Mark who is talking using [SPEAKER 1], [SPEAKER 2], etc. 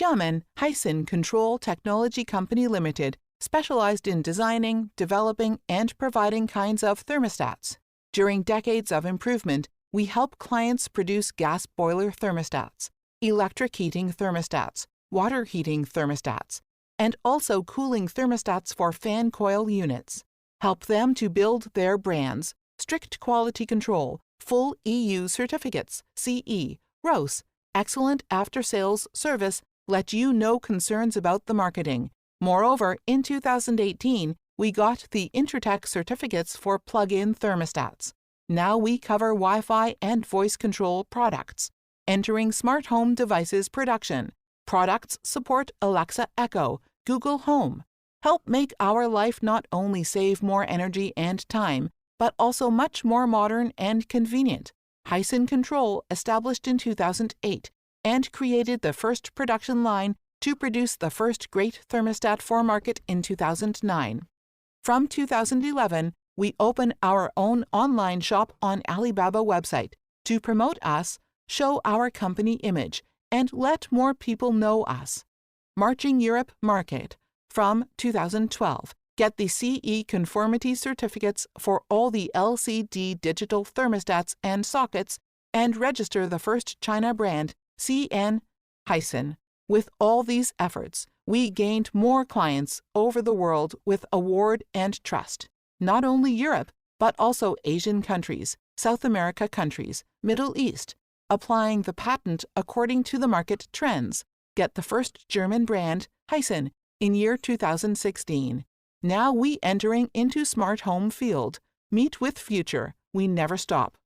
[SPEAKER 1] Xiamen Hysen-Control Technology Company Limited specialized in designing, developing, and providing kinds of thermostats. During decades of improvement, we help clients produce gas boiler thermostats, electric heating thermostats, water heating thermostats, and also cooling thermostats for fan coil units. Help them to build their brands, strict quality control, full EU certificates, CE, RoHS, excellent after-sales service, let you no concerns about the marketing. Moreover, in 2018, we got the Intertech certificates for plug-in thermostats. Now we cover Wi-Fi and voice control products. Entering smart home devices production. Products support Alexa Echo, Google Home. Help make our life not only save more energy and time, but also much more modern and convenient. Hysen Control established in 2008 and created the first production line to produce the first great thermostat for market in 2009. From 2011, we open our own online shop on Alibaba website to promote us, show our company image, and let more people know us. Marching Europe Market. From 2012, get the CE conformity certificates for all the LCD digital thermostats and sockets and register the first China brand, CN Hysen. With all these efforts, we gained more clients over the world with award and trust. Not only Europe, but also Asian countries, South America countries, Middle East, applying the patent according to the market trends. Get the first German brand, Hysen, in year 2016. Now we entering into smart home field. Meet with future. We never stop.